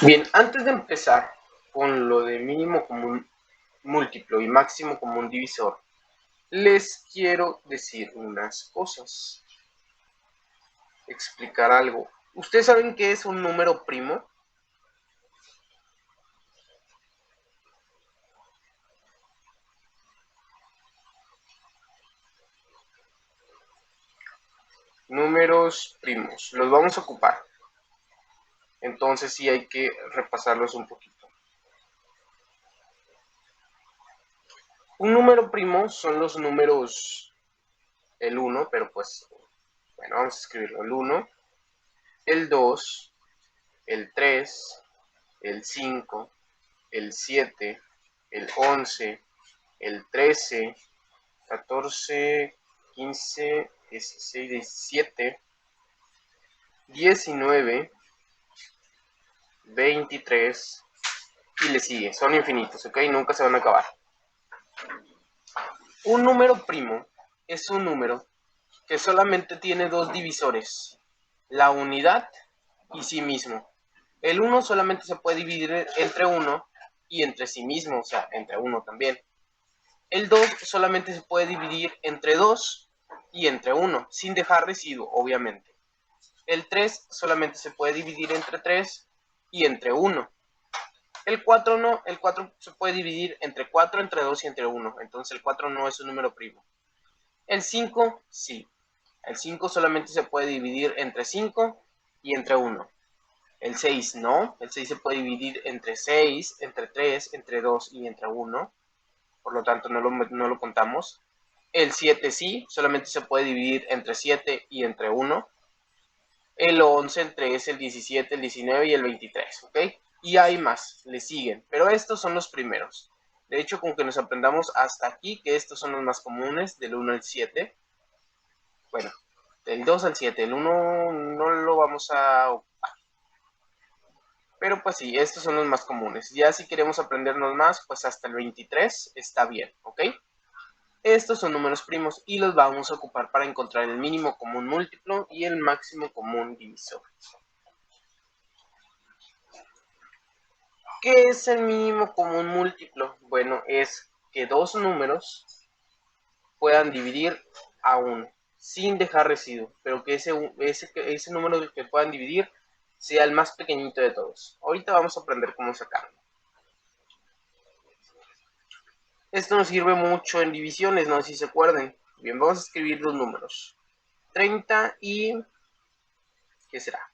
Bien, antes de empezar con lo de mínimo común múltiplo y máximo común divisor, les quiero decir unas cosas, explicar algo. ¿Ustedes saben qué es un número primo? Números primos, los vamos a ocupar. Entonces sí hay que repasarlos un poquito. Un número primo son los números, el 1, pero pues, bueno, vamos a escribirlo, el 1, el 2, el 3, el 5, el 7, el 11, el 13, 14, 15, 16, 17, 19, 23 y le sigue. Son infinitos, ¿ok? Nunca se van a acabar. Un número primo es un número que solamente tiene dos divisores, la unidad y sí mismo. El 1 solamente se puede dividir entre 1 y entre sí mismo, o sea, entre 1 también. El 2 solamente se puede dividir entre 2 y entre 1, sin dejar residuo, obviamente. El 3 solamente se puede dividir entre 3 y entre 1. El 4 no, el 4 se puede dividir entre 4, entre 2 y entre 1. Entonces el 4 no es un número primo. El 5 sí. El 5 solamente se puede dividir entre 5 y entre 1. El 6 no. El 6 se puede dividir entre 6, entre 3, entre 2 y entre 1. Por lo tanto no lo contamos. El 7 sí, solamente se puede dividir entre 7 y entre 1. El 11, el 13, el 17, el 19 y el 23, ¿ok? Y hay más, le siguen, pero estos son los primeros. De hecho, con que nos aprendamos hasta aquí, que estos son los más comunes, del 1 al 7. Bueno, del 2 al 7, el 1 no lo vamos a ocupar. Pero pues sí, estos son los más comunes. Ya si queremos aprendernos más, pues hasta el 23 está bien, ¿ok? Estos son números primos y los vamos a ocupar para encontrar el mínimo común múltiplo y el máximo común divisor. ¿Qué es el mínimo común múltiplo? Bueno, es que dos números puedan dividir a uno sin dejar residuo, pero que ese número que puedan dividir sea el más pequeñito de todos. Ahorita vamos a aprender cómo sacarlo. Esto nos sirve mucho en divisiones, no sé si se acuerden. Bien, vamos a escribir dos números. 30 y... ¿qué será?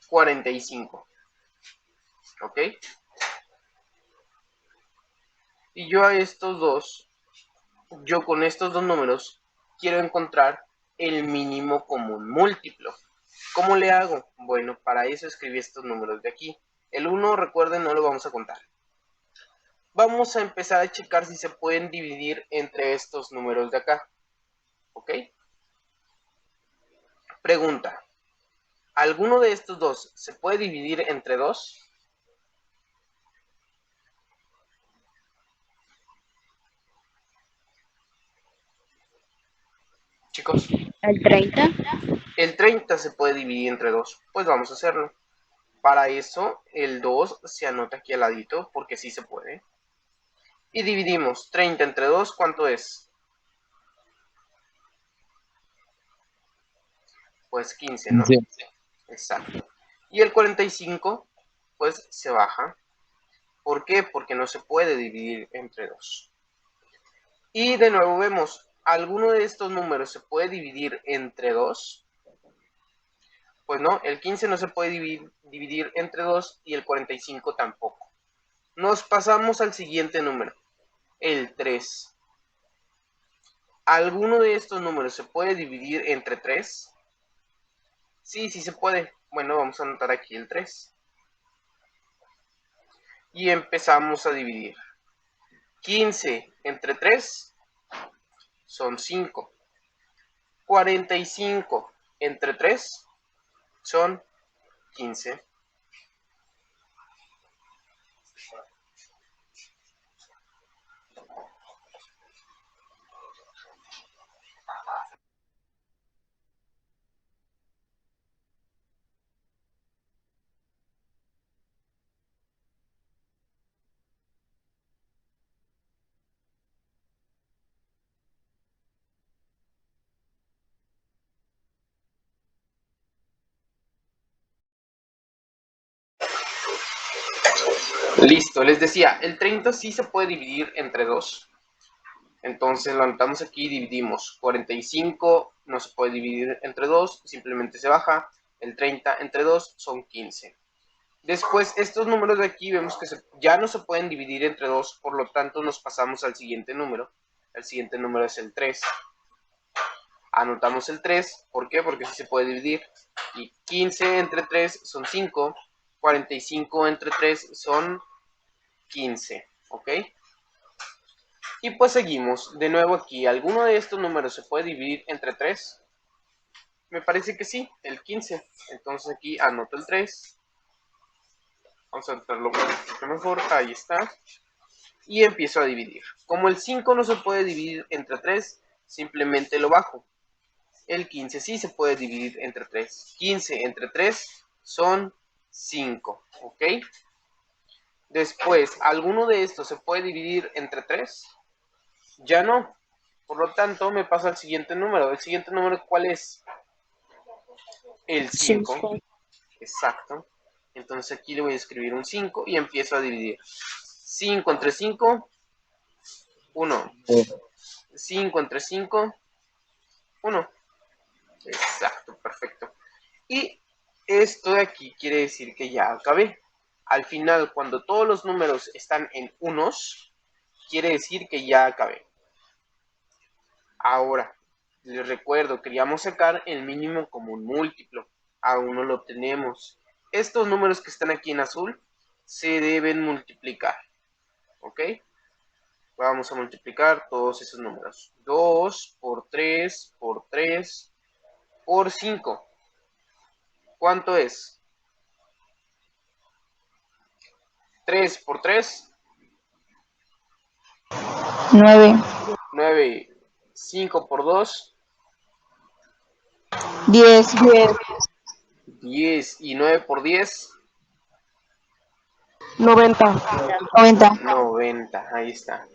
45. ¿Ok? Y yo con estos dos números, quiero encontrar el mínimo común múltiplo. ¿Cómo le hago? Bueno, para eso escribí estos números de aquí. El 1, recuerden, no lo vamos a contar. Vamos a empezar a checar si se pueden dividir entre estos números de acá. ¿Ok? Pregunta. ¿Alguno de estos dos se puede dividir entre 2? Chicos. El 30. El 30 se puede dividir entre 2. Pues vamos a hacerlo. Para eso, el 2 se anota aquí al ladito, porque sí se puede. Y dividimos 30 entre 2, ¿cuánto es? Pues 15, ¿no? 15. Exacto. Y el 45, pues se baja. ¿Por qué? Porque no se puede dividir entre 2. Y de nuevo vemos, ¿alguno de estos números se puede dividir entre 2? Pues no, el 15 no se puede dividir entre 2 y el 45 tampoco. Nos pasamos al siguiente número, el 3. ¿Alguno de estos números se puede dividir entre 3? Sí, sí se puede. Bueno, vamos a anotar aquí el 3. Y empezamos a dividir. 15 entre 3 son 5. 45 entre 3 son 15. Listo, les decía, el 30 sí se puede dividir entre 2. Entonces lo anotamos aquí, dividimos. 45 no se puede dividir entre 2, simplemente se baja. El 30 entre 2 son 15. Después, estos números de aquí vemos que ya no se pueden dividir entre 2, por lo tanto nos pasamos al siguiente número. El siguiente número es el 3. Anotamos el 3, ¿por qué? Porque sí se puede dividir. Y 15 entre 3 son 5, 45 entre 3 son 15, ¿ok? Y pues seguimos. De nuevo aquí, ¿alguno de estos números se puede dividir entre 3? Me parece que sí, el 15. Entonces aquí anoto el 3. Vamos a anotarlo un poquito mejor, ahí está. Y empiezo a dividir. Como el 5 no se puede dividir entre 3, simplemente lo bajo. El 15 sí se puede dividir entre 3. 15 entre 3 son 5, ¿ok? Después, ¿alguno de estos se puede dividir entre 3? Ya no. Por lo tanto, me paso al siguiente número. ¿El siguiente número cuál es? El 5. 5. Exacto. Entonces aquí le voy a escribir un 5 y empiezo a dividir. 5 entre 5, 1. 5 entre 5, 1. Exacto, perfecto. Y esto de aquí quiere decir que ya acabé. Al final, cuando todos los números están en unos, quiere decir que ya acabé. Ahora, les recuerdo, queríamos sacar el mínimo común múltiplo. Aún no lo tenemos. Estos números que están aquí en azul se deben multiplicar. ¿Ok? Vamos a multiplicar todos esos números. 2 por 3 por 3 por 5. ¿Cuánto es? 3 por 3, 9. 9. 5 por 2, 10. 10. Y 9 por 10, 90. 90. 90. Ahí está.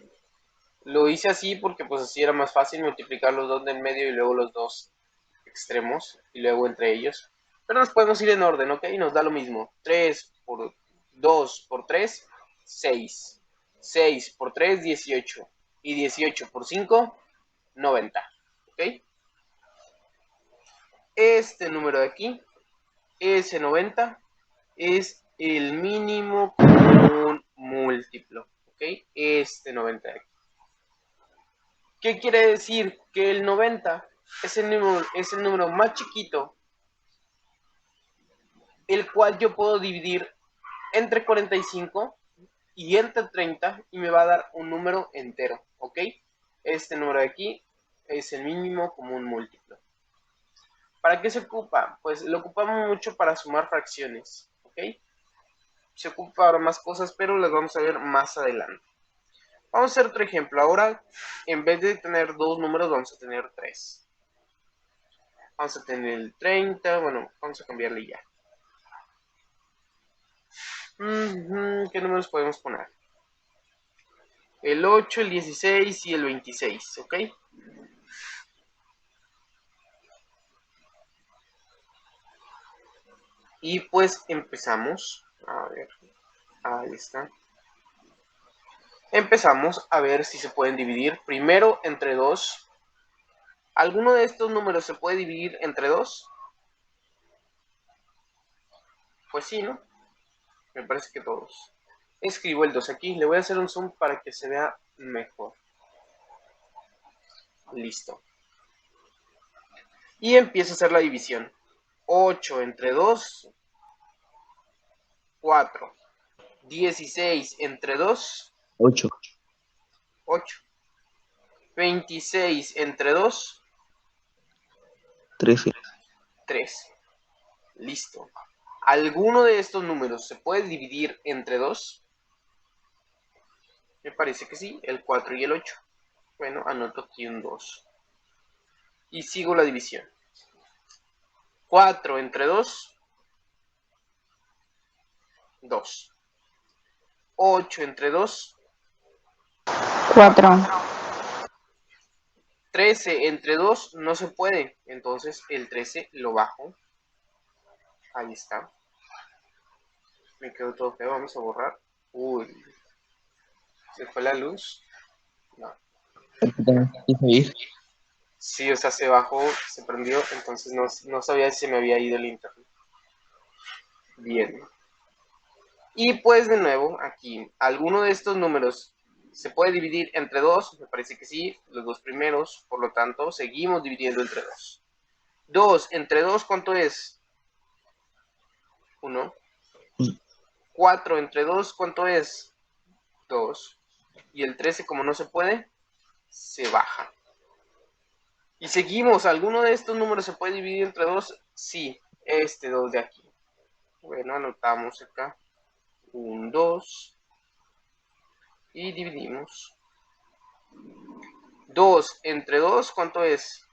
Lo hice así porque pues así era más fácil multiplicar los dos del medio y luego los dos extremos y luego entre ellos. Pero nos podemos ir en orden, ¿ok? Nos da lo mismo. 3 por 2 por 3, 6. 6 por 3, 18. Y 18 por 5, 90. ¿Ok? Este número de aquí, ese 90, es el mínimo común múltiplo. ¿Ok? Este 90 de aquí. ¿Qué quiere decir? Que el 90 es el número más chiquito, el cual yo puedo dividir entre 45 y entre 30 y me va a dar un número entero, ¿ok? Este número de aquí es el mínimo común múltiplo. ¿Para qué se ocupa? Pues lo ocupamos mucho para sumar fracciones, ¿ok? Se ocupa para más cosas, pero las vamos a ver más adelante. Vamos a hacer otro ejemplo. Ahora, en vez de tener dos números, vamos a tener tres. Vamos a tener el 30, bueno, vamos a cambiarle ya. ¿Qué números podemos poner? El 8, el 16 y el 26, ¿ok? Y pues empezamos. A ver, ahí está. Empezamos a ver si se pueden dividir. Primero entre 2. ¿Alguno de estos números se puede dividir entre 2? Pues sí, ¿no? Me parece que todos. Escribo el 2 aquí. Le voy a hacer un zoom para que se vea mejor. Listo. Y empiezo a hacer la división. 8 entre 2, 4. 16 entre 2, 8. 8. 26 entre 2, 13. 3. Listo. ¿Alguno de estos números se puede dividir entre 2? Me parece que sí, el 4 y el 8. Bueno, anoto aquí un 2. Y sigo la división. 4 entre 2, 2. 8 entre 2, 4. 13 entre 2 no se puede. Entonces el 13 lo bajo. Ahí está. Me quedó todo feo, vamos a borrar. Uy, ¿se fue la luz? No. Sí, o sea, se bajó, se prendió, entonces no sabía si se me había ido el internet. Bien. Y pues de nuevo, aquí, alguno de estos números se puede dividir entre 2, me parece que sí, los dos primeros, por lo tanto, seguimos dividiendo entre 2. 2 entre 2, ¿cuánto es? 1. 4 entre 2, ¿cuánto es? 2. Y el 13, como no se puede, se baja. Y seguimos, ¿alguno de estos números se puede dividir entre 2? Sí, este 2 de aquí. Bueno, anotamos acá. 1, 2. Y dividimos. 2 entre 2, ¿cuánto es?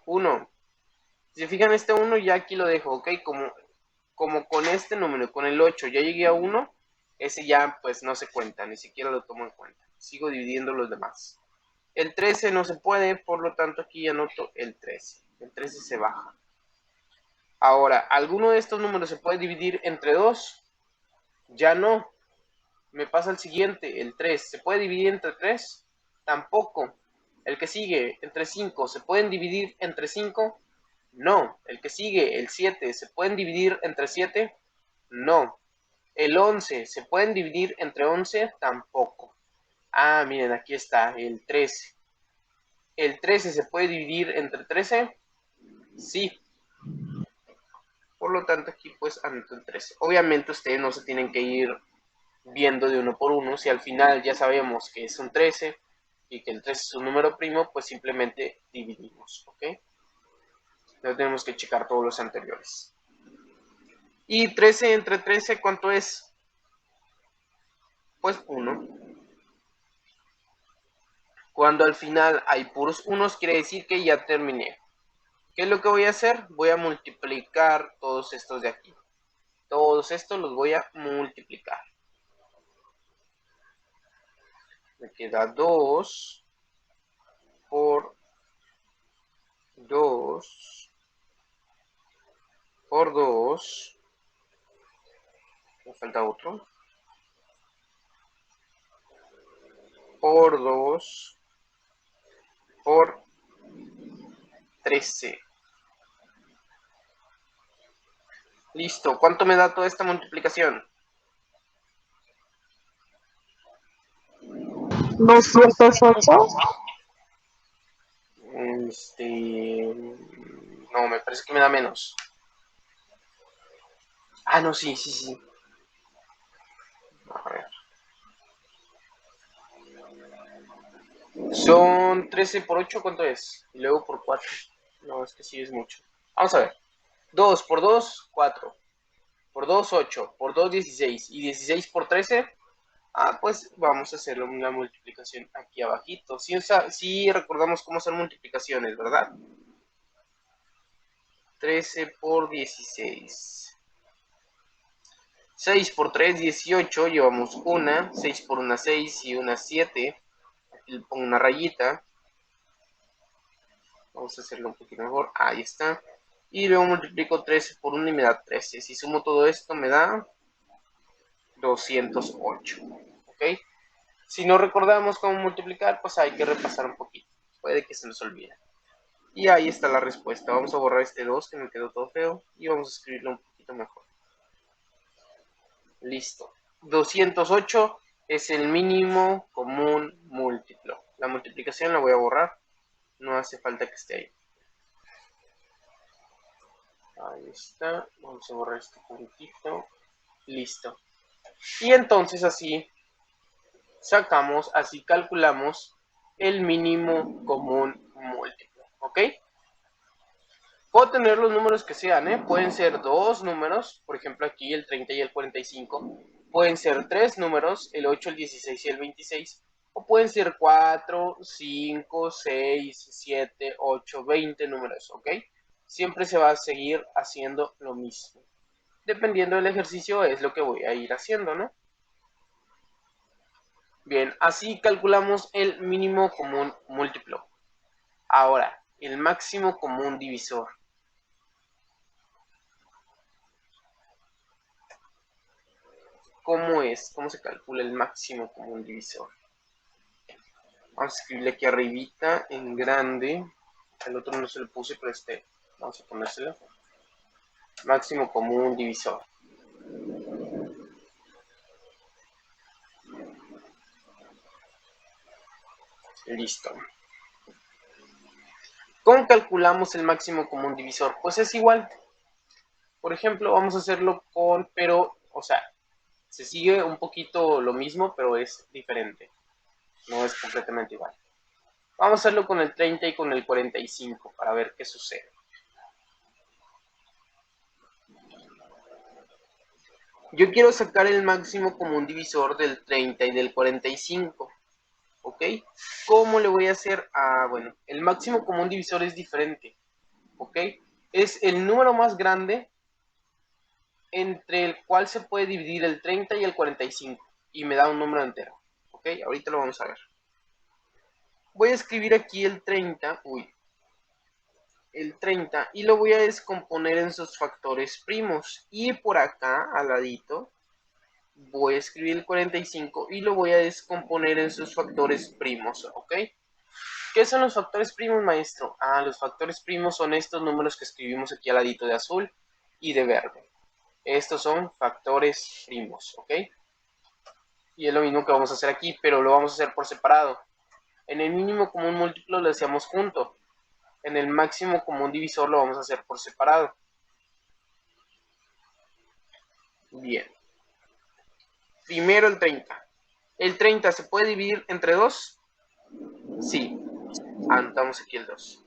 1. Si se fijan, este 1 ya aquí lo dejo, ¿ok? Como con este número, con el 8, ya llegué a 1, ese ya pues no se cuenta, ni siquiera lo tomo en cuenta. Sigo dividiendo los demás. El 13 no se puede, por lo tanto aquí anoto el 13. El 13 se baja. Ahora, ¿alguno de estos números se puede dividir entre 2? Ya no. Me pasa el siguiente, el 3. ¿Se puede dividir entre 3? Tampoco. El que sigue, entre 5. ¿Se pueden dividir entre 5? No. El que sigue, el 7. ¿Se pueden dividir entre 7? No. El 11. ¿Se pueden dividir entre 11? Tampoco. Ah, miren, aquí está, el 13. ¿El 13 se puede dividir entre 13? Sí. Por lo tanto, aquí pues anoto el 13. Obviamente ustedes no se tienen que ir viendo de uno por uno. Si al final ya sabemos que es un 13 y que el 13 es un número primo, pues simplemente dividimos, ¿ok? No tenemos que checar todos los anteriores. Y 13 entre 13, ¿cuánto es? Pues 1. Cuando al final hay puros unos, quiere decir que ya terminé. ¿Qué es lo que voy a hacer? Voy a multiplicar todos estos de aquí. Todos estos los voy a multiplicar. Me queda 2 por 2 por 2. Me falta otro. Por 2 por 13. Listo. ¿Cuánto me da toda esta multiplicación? 208. No, me parece que me da menos. Ah, no, sí, sí, sí. A ver. Son 13 por 8, ¿cuánto es? Y luego por 4. No, es que sí es mucho. Vamos a ver. 2 por 2, 4. Por 2, 8. Por 2, 16. Y 16 por 13. Ah, pues vamos a hacer una multiplicación aquí abajito. Sí, o sea, sí recordamos cómo hacer multiplicaciones, ¿verdad? 13 por 16. 6 por 3, 18. Llevamos una. 6 por una, 6 y una 7. Aquí le pongo una rayita. Vamos a hacerlo un poquito mejor. Ahí está. Y luego multiplico 13 por 1 y me da 13. Si sumo todo esto me da 208. ¿Ok? Si no recordamos cómo multiplicar, pues hay que repasar un poquito. Puede que se nos olvide. Y ahí está la respuesta. Vamos a borrar este 2 que me quedó todo feo. Y vamos a escribirlo un poquito mejor. Listo. 208 es el mínimo común múltiplo. La multiplicación la voy a borrar. No hace falta que esté ahí. Ahí está. Vamos a borrar este puntito. Listo. Y entonces así sacamos, así calculamos el mínimo común múltiplo. ¿Ok? Puedo tener los números que sean, ¿eh? Pueden ser dos números, por ejemplo aquí el 30 y el 45. Pueden ser tres números, el 8, el 16 y el 26. O pueden ser 4, 5, 6, 7, 8, 20 números, ¿ok? Siempre se va a seguir haciendo lo mismo. Dependiendo del ejercicio es lo que voy a ir haciendo, ¿no? Bien, así calculamos el mínimo común múltiplo. Ahora, el máximo común divisor. ¿Cómo cómo se calcula el máximo común divisor. Vamos a escribirle aquí arribita en grande. El otro no se lo puse, pero vamos a ponérselo. Máximo común divisor. Listo. ¿Cómo calculamos el máximo común divisor? Pues es igual. Por ejemplo, vamos a hacerlo se sigue un poquito lo mismo, pero es diferente. No es completamente igual. Vamos a hacerlo con el 30 y con el 45 para ver qué sucede. Yo quiero sacar el máximo común divisor del 30 y del 45. ¿Ok? ¿Cómo le voy a hacer? Bueno, el máximo común divisor es diferente. ¿Ok? Es el número más grande entre el cual se puede dividir el 30 y el 45. Y me da un número entero. ¿Ok? Ahorita lo vamos a ver. Voy a escribir aquí el 30. El 30 y lo voy a descomponer en sus factores primos. Y por acá, al ladito, voy a escribir el 45 y lo voy a descomponer en sus factores primos, ¿ok? ¿Qué son los factores primos, maestro? Los factores primos son estos números que escribimos aquí al ladito de azul y de verde. Estos son factores primos, ¿ok? Y es lo mismo que vamos a hacer aquí, pero lo vamos a hacer por separado. En el mínimo común múltiplo lo hacemos junto. En el máximo común divisor lo vamos a hacer por separado. Bien. Primero el 30. ¿El 30 se puede dividir entre 2? Sí. Anotamos aquí el 2.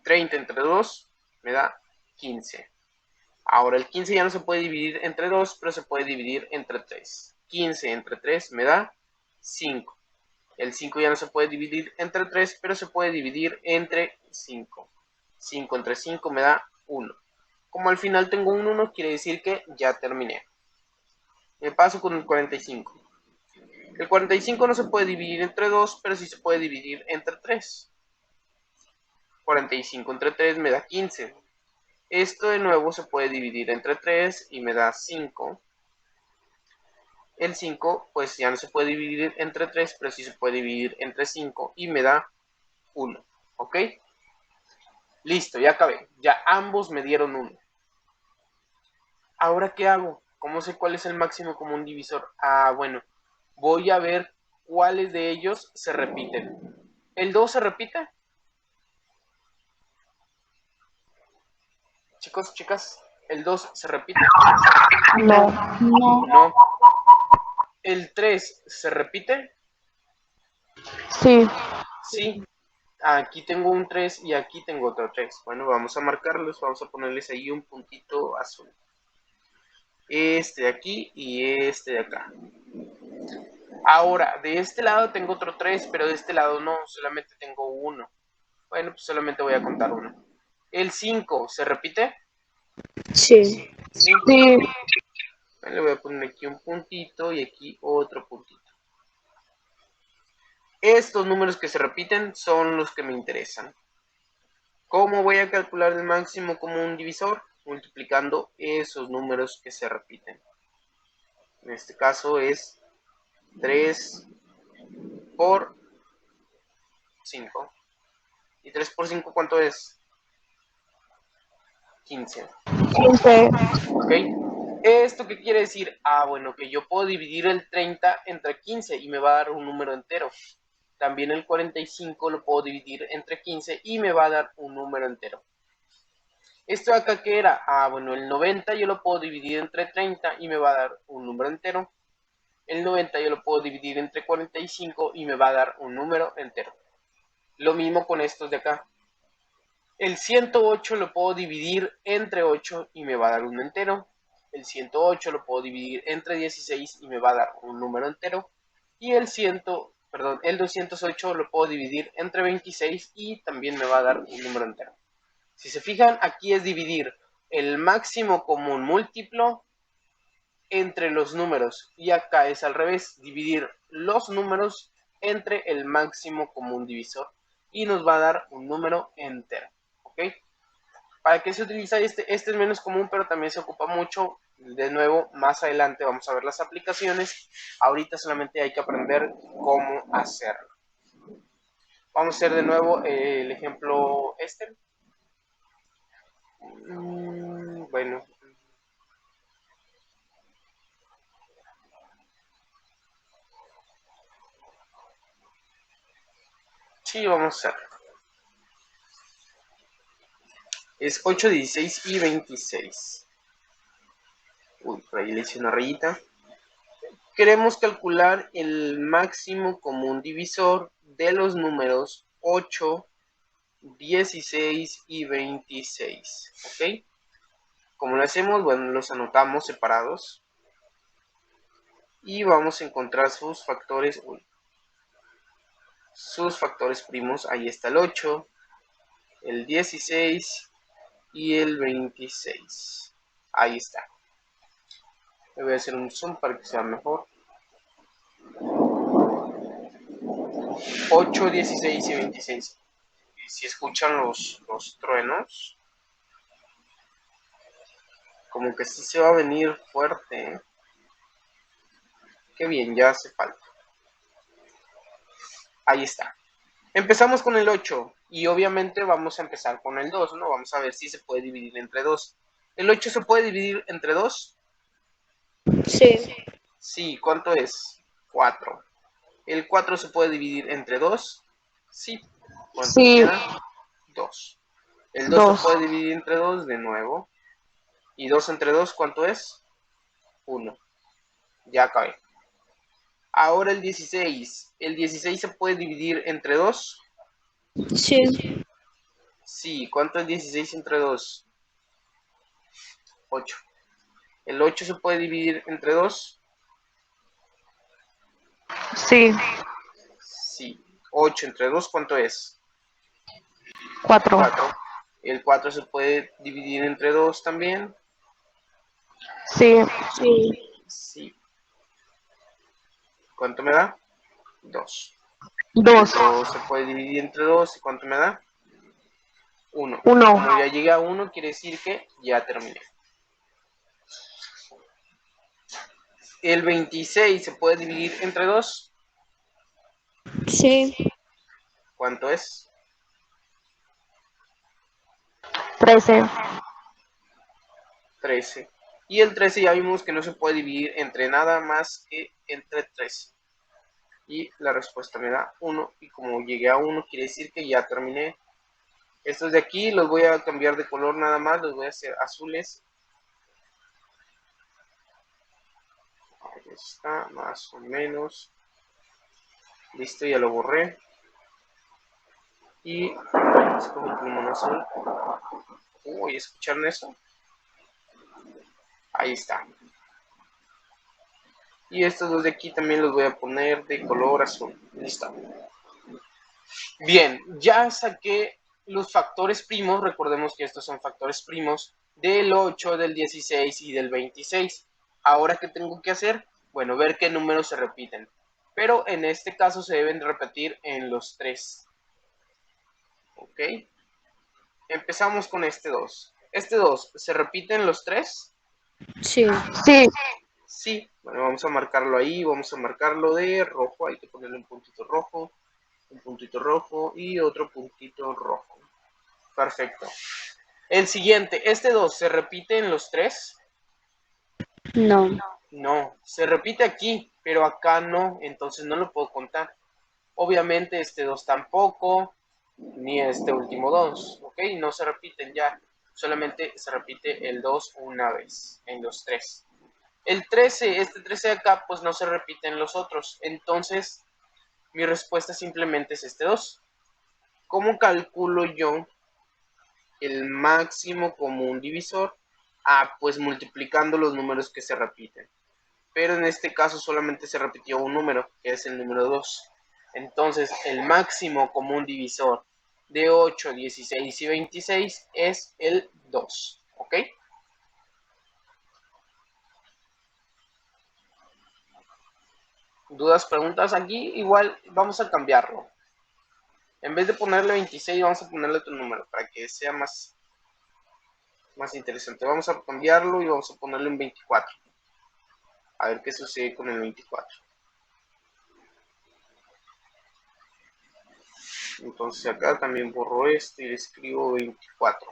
30 entre 2 me da 15. Ahora el 15 ya no se puede dividir entre 2, pero se puede dividir entre 3. 15 entre 3 me da 5. El 5 ya no se puede dividir entre 3, pero se puede dividir entre 5. 5 entre 5 me da 1. Como al final tengo un 1, quiere decir que ya terminé. Me paso con el 45. El 45 no se puede dividir entre 2, pero sí se puede dividir entre 3. 45 entre 3 me da 15. Esto de nuevo se puede dividir entre 3 y me da 5. El 5 pues ya no se puede dividir entre 3, pero sí se puede dividir entre 5 y me da 1. ¿Ok? Listo, ya acabé. Ya ambos me dieron 1. ¿Ahora qué hago? ¿Cómo sé cuál es el máximo común divisor? Bueno, voy a ver cuáles de ellos se repiten. ¿El 2 se repite? Chicos, chicas, ¿el 2 se repite? No. No. ¿El 3 se repite? Sí. Sí. Aquí tengo un 3 y aquí tengo otro 3. Bueno, vamos a marcarlos, vamos a ponerles ahí un puntito azul. Este de aquí y este de acá. Ahora, de este lado tengo otro 3, pero de este lado no, solamente tengo uno. Bueno, pues solamente voy a contar uno. ¿El 5 se repite? Sí. Sí. Sí. Le voy a poner aquí un puntito y aquí otro puntito. Estos números que se repiten son los que me interesan. ¿Cómo voy a calcular el máximo común divisor? Multiplicando esos números que se repiten. En este caso es 3 por 5. ¿Y 3 por 5 cuánto es? 15. 15. ¿Ok? ¿Esto qué quiere decir? Bueno, que yo puedo dividir el 30 entre 15 y me va a dar un número entero. También el 45 lo puedo dividir entre 15 y me va a dar un número entero. ¿Esto de acá qué era? Bueno, el 90 yo lo puedo dividir entre 30 y me va a dar un número entero. El 90 yo lo puedo dividir entre 45 y me va a dar un número entero. Lo mismo con estos de acá. El 108 lo puedo dividir entre 8 y me va a dar un entero. El 108 lo puedo dividir entre 16 y me va a dar un número entero. Y el 208 lo puedo dividir entre 26 y también me va a dar un número entero. Si se fijan, aquí es dividir el máximo común múltiplo entre los números. Y acá es al revés, dividir los números entre el máximo común divisor. Y nos va a dar un número entero. ¿Ok? ¿Para qué se utiliza este? Este es menos común, pero también se ocupa mucho. De nuevo, más adelante vamos a ver las aplicaciones. Ahorita solamente hay que aprender cómo hacerlo. Vamos a hacer de nuevo el ejemplo este. Bueno. Sí, vamos a hacerlo. Es 8, 16 y 26. Uy, por ahí le hice una rayita. Queremos calcular el máximo común divisor de los números 8, 16 y 26. ¿Ok? Como lo hacemos, bueno, los anotamos separados. Y vamos a encontrar sus factores. Sus factores primos. Ahí está el 8, el 16 y el 26. Ahí está. Le voy a hacer un zoom para que sea mejor. 8, 16 y 26. Y si escuchan los truenos, como que sí se va a venir fuerte, ¿eh? Qué bien, ya hace falta. Ahí está. Empezamos con el 8 y obviamente vamos a empezar con el 2, ¿no? Vamos a ver si se puede dividir entre 2. ¿El 8 se puede dividir entre 2? Sí. Sí, ¿cuánto es? 4. ¿El 4 se puede dividir entre 2? Sí. ¿Cuánto me Sí. queda? 2. ¿El 2 se 2. puede dividir entre 2? De nuevo. ¿Y 2 entre 2 cuánto es? 1. Ya acabé. Ahora el 16. ¿El 16 se puede dividir entre 2? Sí. Sí. ¿Cuánto es 16 entre 2? 8. ¿El 8 se puede dividir entre 2? Sí. Sí. 8 entre 2 ¿cuánto es? 4. 4. ¿El 4 se puede dividir entre 2 también? Sí. Sí. Sí. ¿Cuánto me da? 2. 2. 2 se puede dividir entre 2 y ¿cuánto me da? 1. 1. Como ya llegué a 1, quiere decir que ya terminé. ¿El 26 se puede dividir entre 2? Sí. ¿Cuánto es? 13. 13. Y el 13 ya vimos que no se puede dividir entre nada más que entre 13. Y la respuesta me da 1. Y como llegué a 1, quiere decir que ya terminé. Estos de aquí los voy a cambiar de color nada más. Los voy a hacer azules. Ahí está, más o menos. Listo, ya lo borré. Y escojo el plumón azul. Uy, ¿escucharon eso? Ahí está. Y estos dos de aquí también los voy a poner de color azul. Listo. Bien, ya saqué los factores primos. Recordemos que estos son factores primos del 8, del 16 y del 26. Ahora, ¿qué tengo que hacer? Bueno, ver qué números se repiten. Pero en este caso se deben repetir en los 3. ¿Ok? Empezamos con este 2. ¿Este 2 se repite en los 3? Sí. Sí. Sí. Bueno, vamos a marcarlo ahí. Vamos a marcarlo de rojo. Hay que ponerle un puntito rojo y otro puntito rojo. Perfecto. El siguiente, ¿este 2 se repite en los 3? No. No, se repite aquí, pero acá no, entonces no lo puedo contar. Obviamente este 2 tampoco, ni este último 2, ¿ok? No se repiten ya, solamente se repite el 2 una vez, en los 3. El 13, este 13 de acá, pues no se repite en los otros, entonces mi respuesta simplemente es este 2. ¿Cómo calculo yo el máximo común divisor? Pues multiplicando los números que se repiten. Pero en este caso solamente se repitió un número, que es el número 2. Entonces, el máximo común divisor de 8, 16 y 26 es el 2. ¿Ok? ¿Dudas, preguntas? Aquí igual vamos a cambiarlo. En vez de ponerle 26, vamos a ponerle otro número para que sea más más interesante. Vamos a cambiarlo y vamos a ponerle un 24. A ver qué sucede con el 24. Entonces acá también borro esto y le escribo 24.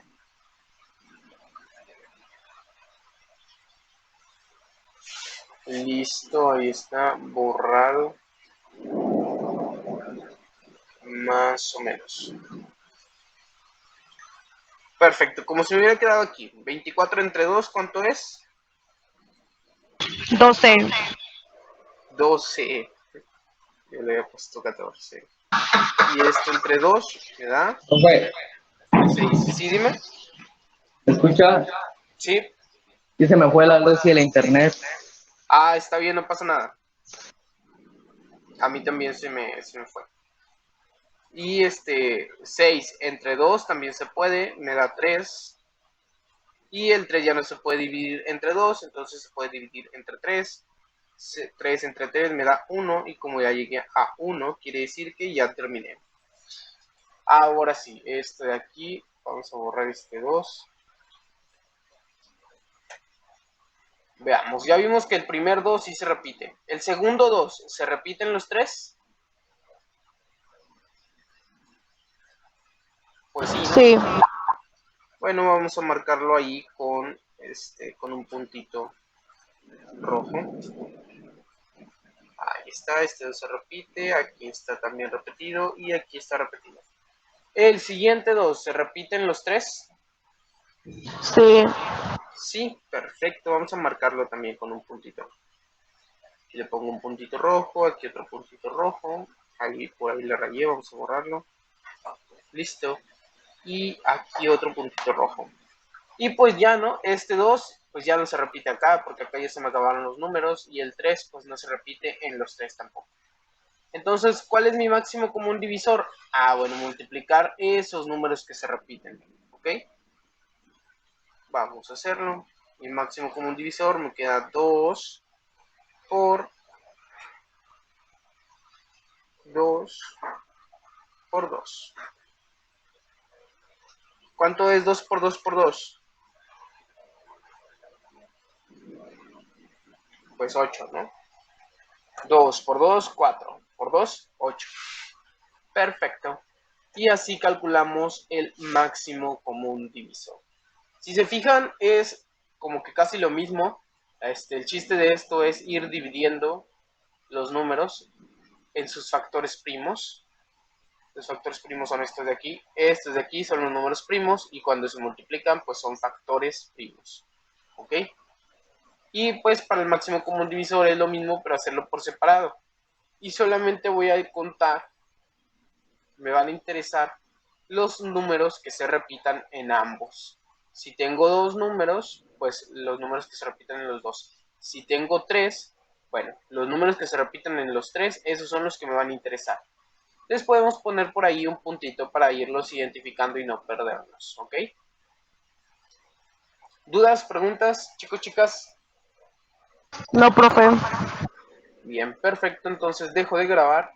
Listo, ahí está borrado. Más o menos. Perfecto, como se me hubiera quedado aquí. 24 entre 2, ¿cuánto es? 12. 12. Yo le había puesto 14. Y esto entre 2 me da Profe, 6. Sí, dime. ¿me escucha? Sí. Y se me fue la luz y el internet. Ah, está bien, no pasa nada. A mí también se me fue. Y 6 entre 2 también se puede, me da 3. Y el 3 ya no se puede dividir entre 2, entonces se puede dividir entre 3. 3 entre 3 me da 1 y como ya llegué a 1, quiere decir que ya terminé. Ahora sí, esto de aquí, vamos a borrar este 2. Veamos, ya vimos que el primer 2 sí se repite. El segundo 2, ¿se repiten los 3? Pues sí, ¿no? Sí. Bueno, vamos a marcarlo ahí con un puntito rojo. Ahí está, este 2 se repite, aquí está también repetido y aquí está repetido. El siguiente 2, ¿se repiten los 3? Sí. Sí, perfecto, vamos a marcarlo también con un puntito. Aquí le pongo un puntito rojo, aquí otro puntito rojo, ahí por ahí le rayé, vamos a borrarlo. Listo. Y aquí otro puntito rojo. Y pues ya, ¿no? Este 2, pues ya no se repite acá, porque acá ya se me acabaron los números, y el 3, pues no se repite en los 3 tampoco. Entonces, ¿cuál es mi máximo común divisor? Ah, bueno, multiplicar esos números que se repiten, ¿ok? Vamos a hacerlo. Mi máximo común divisor me queda 2 por 2 por 2. ¿Cuánto es 2 por 2 por 2? Pues 8, ¿no? 2 por 2, 4. Por 2, 8. Perfecto. Y así calculamos el máximo común divisor. Si se fijan, es como que casi lo mismo. El chiste de esto es ir dividiendo los números en sus factores primos. Los factores primos son estos de aquí. Estos de aquí son los números primos y cuando se multiplican, pues son factores primos. ¿Ok? Y pues para el máximo común divisor es lo mismo, pero hacerlo por separado. Y solamente voy a contar, me van a interesar los números que se repitan en ambos. Si tengo dos números, pues los números que se repitan en los dos. Si tengo tres, bueno, los números que se repiten en los tres, esos son los que me van a interesar. Les podemos poner por ahí un puntito para irlos identificando y no perdernos, ¿ok? ¿Dudas, preguntas, chicos, chicas? No, profe. Bien, perfecto, entonces dejo de grabar